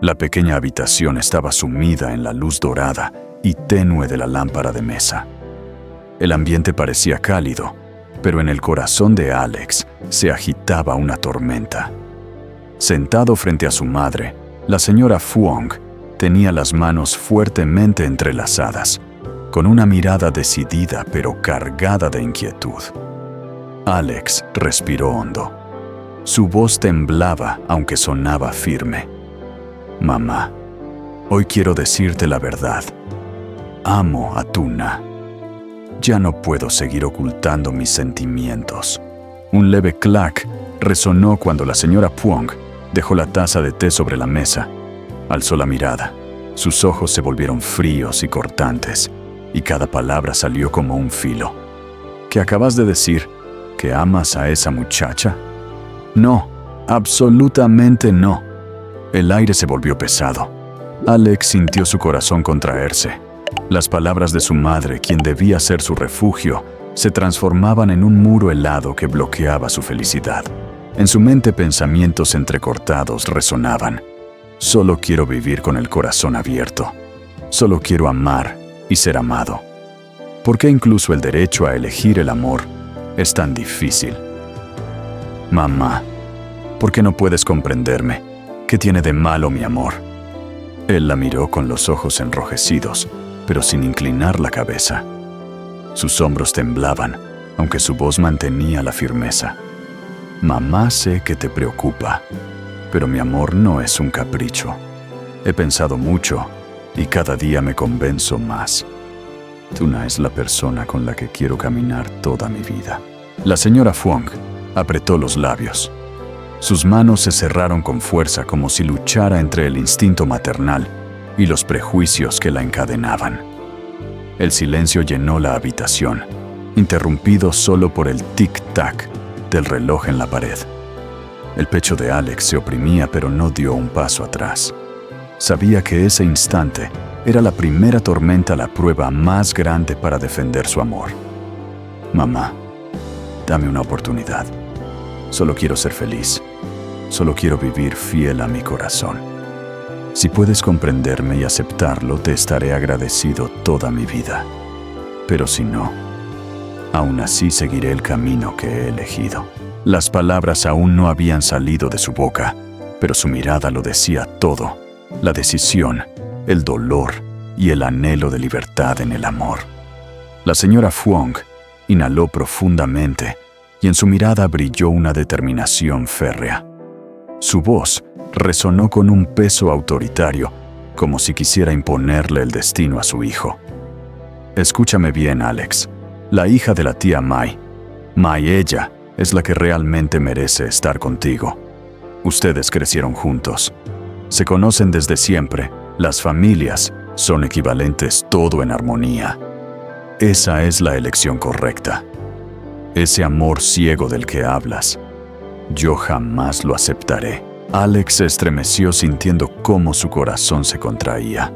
La pequeña habitación estaba sumida en la luz dorada y tenue de la lámpara de mesa. El ambiente parecía cálido, pero en el corazón de Alex se agitaba una tormenta. Sentado frente a su madre, la señora Phuong tenía las manos fuertemente entrelazadas, con una mirada decidida pero cargada de inquietud. Alex respiró hondo. Su voz temblaba aunque sonaba firme. Mamá, hoy quiero decirte la verdad. Amo a Tuna. Ya no puedo seguir ocultando mis sentimientos. Un leve clac resonó cuando la señora Phuong dejó la taza de té sobre la mesa. Alzó la mirada. Sus ojos se volvieron fríos y cortantes, y cada palabra salió como un filo. ¿Qué acabas de decir? ¿Que amas a esa muchacha? No, absolutamente no. El aire se volvió pesado. Alex sintió su corazón contraerse. Las palabras de su madre, quien debía ser su refugio, se transformaban en un muro helado que bloqueaba su felicidad. En su mente pensamientos entrecortados resonaban. Solo quiero vivir con el corazón abierto. Solo quiero amar y ser amado. ¿Por qué incluso el derecho a elegir el amor es tan difícil? Mamá, ¿por qué no puedes comprenderme? ¿Qué tiene de malo mi amor? Él la miró con los ojos enrojecidos, pero sin inclinar la cabeza. Sus hombros temblaban, aunque su voz mantenía la firmeza. Mamá, sé que te preocupa, pero mi amor no es un capricho. He pensado mucho y cada día me convenzo más. Tuna es la persona con la que quiero caminar toda mi vida. La señora Phuong apretó los labios. Sus manos se cerraron con fuerza como si luchara entre el instinto maternal y los prejuicios que la encadenaban. El silencio llenó la habitación, interrumpido solo por el tic-tac del reloj en la pared. El pecho de Alex se oprimía, pero no dio un paso atrás. Sabía que ese instante era la primera tormenta, la prueba más grande para defender su amor. Mamá, dame una oportunidad. Solo quiero ser feliz. Solo quiero vivir fiel a mi corazón. Si puedes comprenderme y aceptarlo, te estaré agradecido toda mi vida. Pero si no, aún así seguiré el camino que he elegido. Las palabras aún no habían salido de su boca, pero su mirada lo decía todo. La decisión, el dolor y el anhelo de libertad en el amor. La señora Phuong inhaló profundamente y en su mirada brilló una determinación férrea. Su voz resonó con un peso autoritario, como si quisiera imponerle el destino a su hijo. Escúchame bien, Alex. La hija de la tía Mai, ella, es la que realmente merece estar contigo. Ustedes crecieron juntos. Se conocen desde siempre. Las familias son equivalentes, todo en armonía. Esa es la elección correcta. Ese amor ciego del que hablas, yo jamás lo aceptaré. Alex se estremeció sintiendo cómo su corazón se contraía.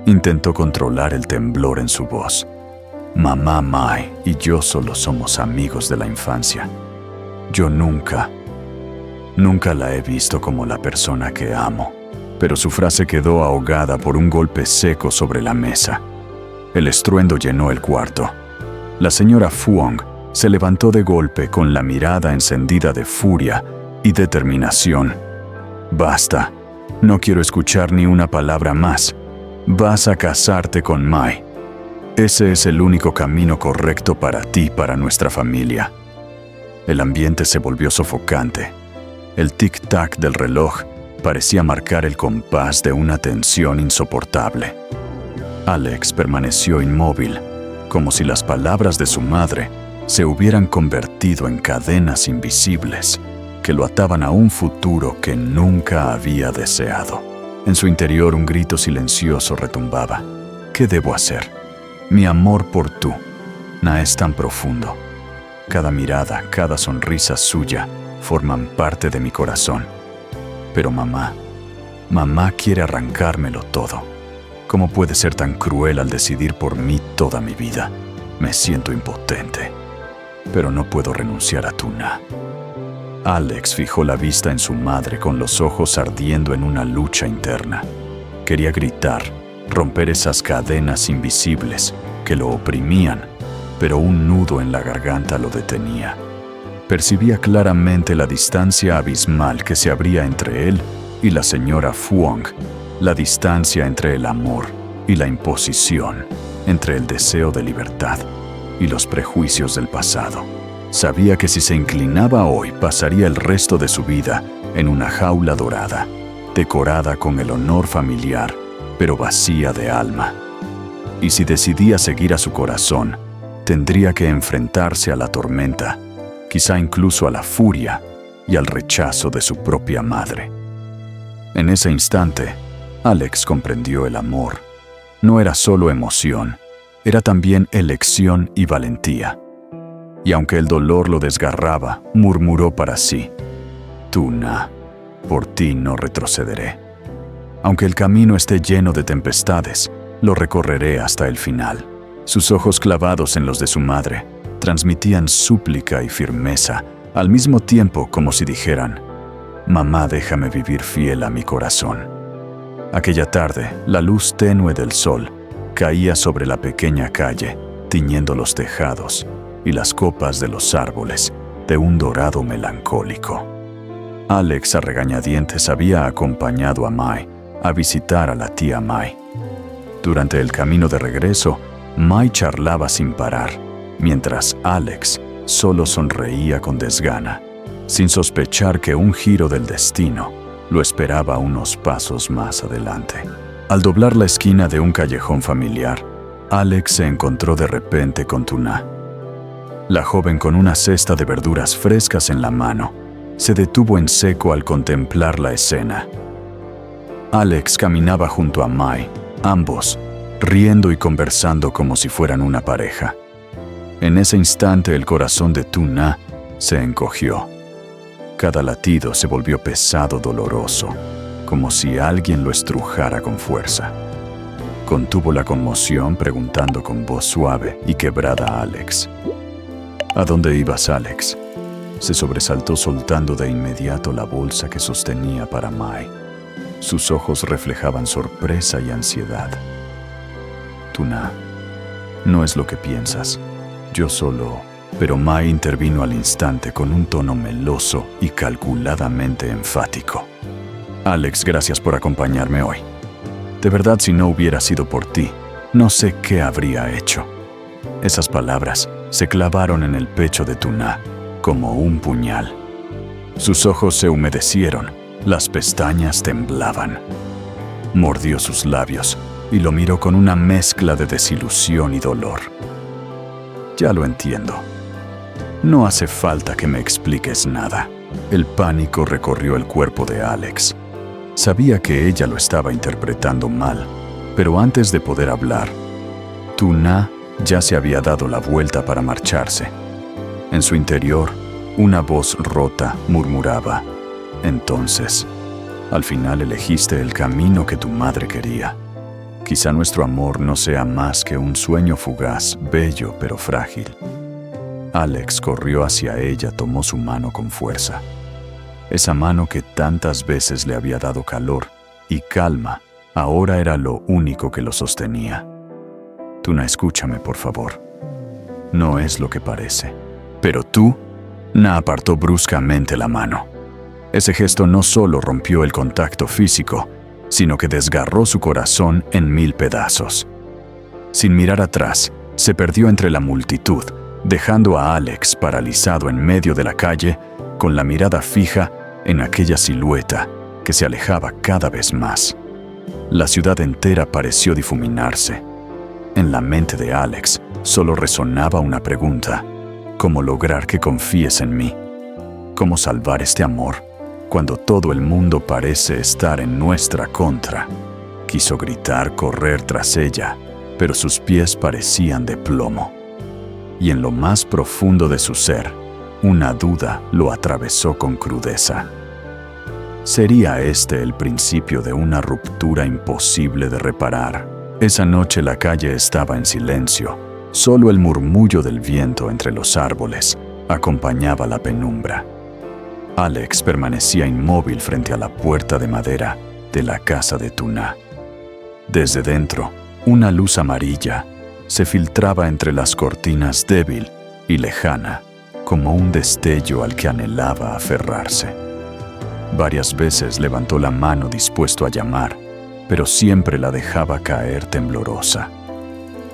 Intentó controlar el temblor en su voz. Mamá Mai y yo solo somos amigos de la infancia. Yo nunca la he visto como la persona que amo. Pero su frase quedó ahogada por un golpe seco sobre la mesa. El estruendo llenó el cuarto. La señora Phuong se levantó de golpe con la mirada encendida de furia y determinación. Basta. No quiero escuchar ni una palabra más. Vas a casarte con Mai. Ese es el único camino correcto para ti, para nuestra familia. El ambiente se volvió sofocante. El tic-tac del reloj parecía marcar el compás de una tensión insoportable. Alex permaneció inmóvil, como si las palabras de su madre se hubieran convertido en cadenas invisibles que lo ataban a un futuro que nunca había deseado. En su interior un grito silencioso retumbaba. ¿Qué debo hacer? Mi amor por Tuna es tan profundo. Cada mirada, cada sonrisa suya forman parte de mi corazón. Pero mamá quiere arrancármelo todo. ¿Cómo puede ser tan cruel al decidir por mí toda mi vida? Me siento impotente, pero no puedo renunciar a Tuna. Alex fijó la vista en su madre con los ojos ardiendo en una lucha interna. Quería gritar, romper esas cadenas invisibles que lo oprimían, pero un nudo en la garganta lo detenía. Percibía claramente la distancia abismal que se abría entre él y la señora Fuong, la distancia entre el amor y la imposición, entre el deseo de libertad y los prejuicios del pasado. Sabía que si se inclinaba hoy pasaría el resto de su vida en una jaula dorada, decorada con el honor familiar, pero vacía de alma. Y si decidía seguir a su corazón, tendría que enfrentarse a la tormenta, quizá incluso a la furia y al rechazo de su propia madre. En ese instante, Alex comprendió el amor. No era solo emoción, era también elección y valentía. Y aunque el dolor lo desgarraba, murmuró para sí: «Tuna, por ti no retrocederé. Aunque el camino esté lleno de tempestades, lo recorreré hasta el final». Sus ojos clavados en los de su madre transmitían súplica y firmeza, al mismo tiempo como si dijeran: «Mamá, déjame vivir fiel a mi corazón». Aquella tarde, la luz tenue del sol caía sobre la pequeña calle, tiñendo los tejados y las copas de los árboles de un dorado melancólico. Alex, a regañadientes, había acompañado a Mai a visitar a la tía Mai. Durante el camino de regreso, Mai charlaba sin parar, mientras Alex solo sonreía con desgana, sin sospechar que un giro del destino lo esperaba unos pasos más adelante. Al doblar la esquina de un callejón familiar, Alex se encontró de repente con Tuna. La joven, con una cesta de verduras frescas en la mano, se detuvo en seco al contemplar la escena. Alex caminaba junto a Mai, ambos riendo y conversando como si fueran una pareja. En ese instante el corazón de Tuna se encogió. Cada latido se volvió pesado, doloroso, como si alguien lo estrujara con fuerza. Contuvo la conmoción preguntando con voz suave y quebrada a Alex: «¿A dónde ibas, Alex?». Se sobresaltó soltando de inmediato la bolsa que sostenía para Mai. Sus ojos reflejaban sorpresa y ansiedad. «Tuna, no es lo que piensas. Yo solo…». Pero Mai intervino al instante con un tono meloso y calculadamente enfático: «Alex, gracias por acompañarme hoy. De verdad, si no hubiera sido por ti, no sé qué habría hecho». Esas palabras se clavaron en el pecho de Tuna como un puñal. Sus ojos se humedecieron, las pestañas temblaban. Mordió sus labios y lo miró con una mezcla de desilusión y dolor. «Ya lo entiendo. No hace falta que me expliques nada». El pánico recorrió el cuerpo de Alex. Sabía que ella lo estaba interpretando mal, pero antes de poder hablar, Tuna ya se había dado la vuelta para marcharse. En su interior, una voz rota murmuraba: «Entonces, al final elegiste el camino que tu madre quería. Quizá nuestro amor no sea más que un sueño fugaz, bello pero frágil». Alex corrió hacia ella, tomó su mano con fuerza. Esa mano que tantas veces le había dado calor y calma, ahora era lo único que lo sostenía. «Tuna, escúchame, por favor. No es lo que parece». «Pero tú…». Na apartó bruscamente la mano. Ese gesto no solo rompió el contacto físico, sino que desgarró su corazón en 1000 pedazos. Sin mirar atrás, se perdió entre la multitud, dejando a Alex paralizado en medio de la calle, con la mirada fija en aquella silueta que se alejaba cada vez más. La ciudad entera pareció difuminarse. En la mente de Alex solo resonaba una pregunta: ¿cómo lograr que confíes en mí? ¿Cómo salvar este amor cuando todo el mundo parece estar en nuestra contra? Quiso gritar, correr tras ella, pero sus pies parecían de plomo. Y en lo más profundo de su ser, una duda lo atravesó con crudeza. ¿Sería este el principio de una ruptura imposible de reparar? Esa noche la calle estaba en silencio. Solo el murmullo del viento entre los árboles acompañaba la penumbra. Alex permanecía inmóvil frente a la puerta de madera de la casa de Tuna. Desde dentro, una luz amarilla se filtraba entre las cortinas, débil y lejana, como un destello al que anhelaba aferrarse. Varias veces levantó la mano dispuesto a llamar, pero siempre la dejaba caer temblorosa.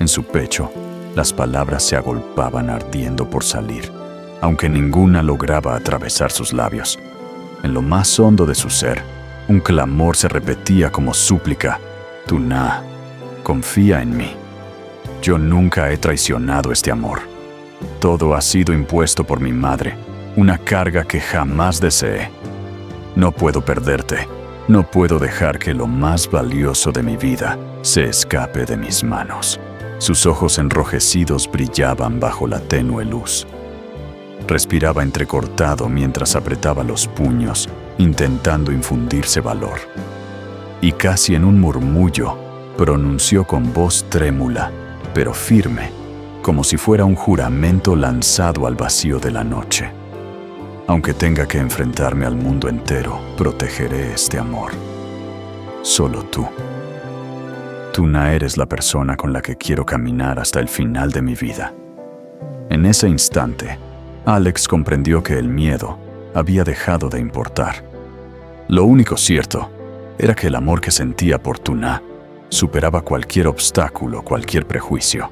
En su pecho, las palabras se agolpaban ardiendo por salir, aunque ninguna lograba atravesar sus labios. En lo más hondo de su ser, un clamor se repetía como súplica: Tuna, confía en mí. Yo nunca he traicionado este amor. Todo ha sido impuesto por mi madre, una carga que jamás deseé. No puedo perderte. No puedo dejar que lo más valioso de mi vida se escape de mis manos. Sus ojos enrojecidos brillaban bajo la tenue luz. Respiraba entrecortado mientras apretaba los puños, intentando infundirse valor. Y casi en un murmullo, pronunció con voz trémula, pero firme, como si fuera un juramento lanzado al vacío de la noche: aunque tenga que enfrentarme al mundo entero, protegeré este amor. Solo tú. Tuna, eres la persona con la que quiero caminar hasta el final de mi vida. En ese instante, Alex comprendió que el miedo había dejado de importar. Lo único cierto era que el amor que sentía por Tuna superaba cualquier obstáculo, cualquier prejuicio.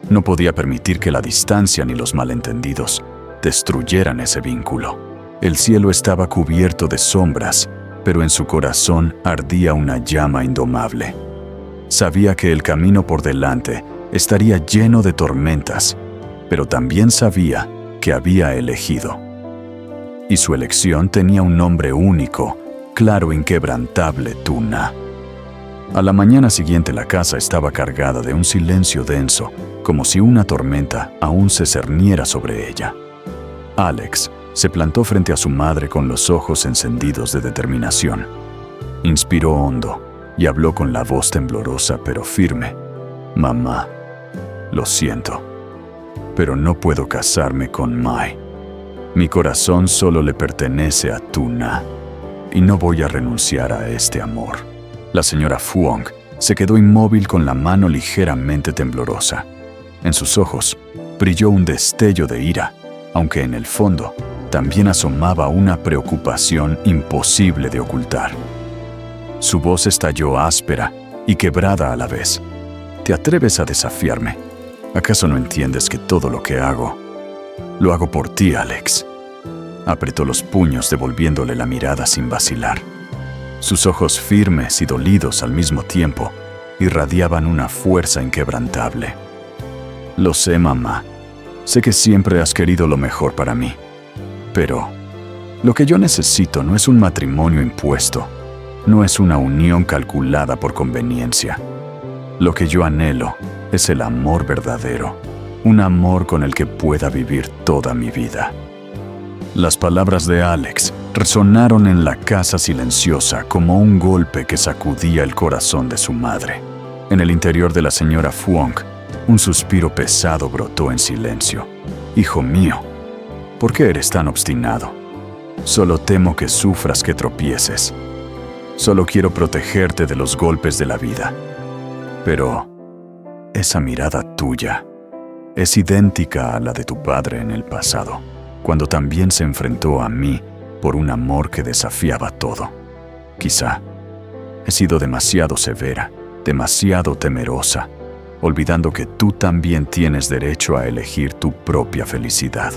No podía permitir que la distancia ni los malentendidos destruyeran ese vínculo. El cielo estaba cubierto de sombras, pero en su corazón ardía una llama indomable. Sabía que el camino por delante estaría lleno de tormentas, pero también sabía que había elegido. Y su elección tenía un nombre único, claro, inquebrantable: Tuna. A la mañana siguiente la casa estaba cargada de un silencio denso, como si una tormenta aún se cerniera sobre ella. Alex se plantó frente a su madre con los ojos encendidos de determinación. Inspiró hondo y habló con la voz temblorosa pero firme: Mamá, lo siento, pero no puedo casarme con Mai. Mi corazón solo le pertenece a Tuna y no voy a renunciar a este amor. La señora Fuong se quedó inmóvil con la mano ligeramente temblorosa. En sus ojos brilló un destello de ira, aunque en el fondo también asomaba una preocupación imposible de ocultar. Su voz estalló áspera y quebrada a la vez. ¿Te atreves a desafiarme? ¿Acaso no entiendes que todo lo que hago, lo hago por ti, Alex? Apretó los puños, devolviéndole la mirada sin vacilar. Sus ojos, firmes y dolidos al mismo tiempo, irradiaban una fuerza inquebrantable. Lo sé, mamá. Sé que siempre has querido lo mejor para mí. Pero lo que yo necesito no es un matrimonio impuesto, no es una unión calculada por conveniencia. Lo que yo anhelo es el amor verdadero, un amor con el que pueda vivir toda mi vida. Las palabras de Alex resonaron en la casa silenciosa como un golpe que sacudía el corazón de su madre. En el interior de la señora Fuong, un suspiro pesado brotó en silencio. Hijo mío, ¿por qué eres tan obstinado? Solo temo que sufras, que tropieces. Solo quiero protegerte de los golpes de la vida. Pero esa mirada tuya es idéntica a la de tu padre en el pasado, cuando también se enfrentó a mí por un amor que desafiaba todo. Quizá he sido demasiado severa, demasiado temerosa, olvidando que tú también tienes derecho a elegir tu propia felicidad.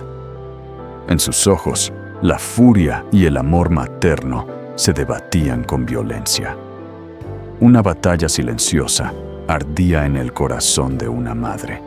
En sus ojos, la furia y el amor materno se debatían con violencia. Una batalla silenciosa ardía en el corazón de una madre.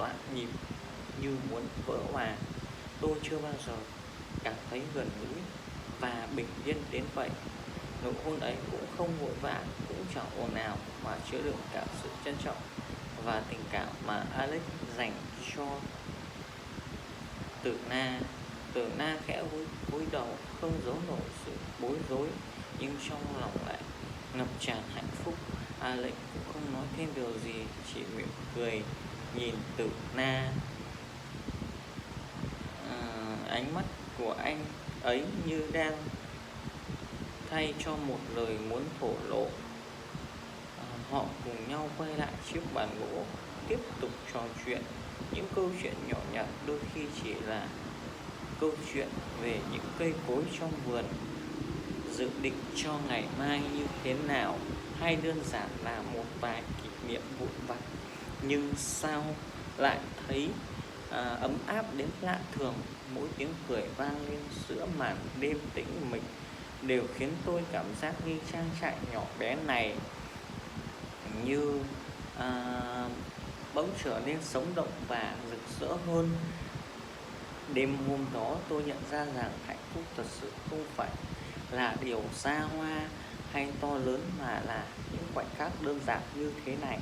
loạn nhịp như muốn vỡ hòa. Tôi chưa bao giờ cảm thấy gần gũi và bình yên đến vậy. Nụ hôn ấy cũng không vội vã, cũng chẳng ồn ào, mà chứa đựng cả sự trân trọng và tình cảm mà Alex dành cho Tử Na. Tử Na khẽ cúi đầu, không giấu nổi sự bối rối, nhưng trong lòng lại ngập tràn hạnh phúc. Alex cũng không nói thêm điều gì, chỉ mỉm cười nhìn Tử Na. Ánh mắt của anh ấy như đang thay cho một lời muốn thổ lộ. Họ cùng nhau quay lại chiếc bàn gỗ, tiếp tục trò chuyện. Những câu chuyện nhỏ nhặt, đôi khi chỉ là câu chuyện về những cây cối trong vườn, dự định cho ngày mai như thế nào, hay đơn giản là một vài kỷ niệm vụn vặt, nhưng sao lại thấy ấm áp đến lạ thường. Mỗi tiếng cười vang lên giữa màn đêm tĩnh mịch đều khiến tôi cảm giác như trang trại nhỏ bé này như bỗng trở nên sống động và rực rỡ hơn. Đêm hôm đó tôi nhận ra rằng hạnh phúc thật sự không phải là điều xa hoa hay to lớn, mà là những khoảnh khắc đơn giản như thế này.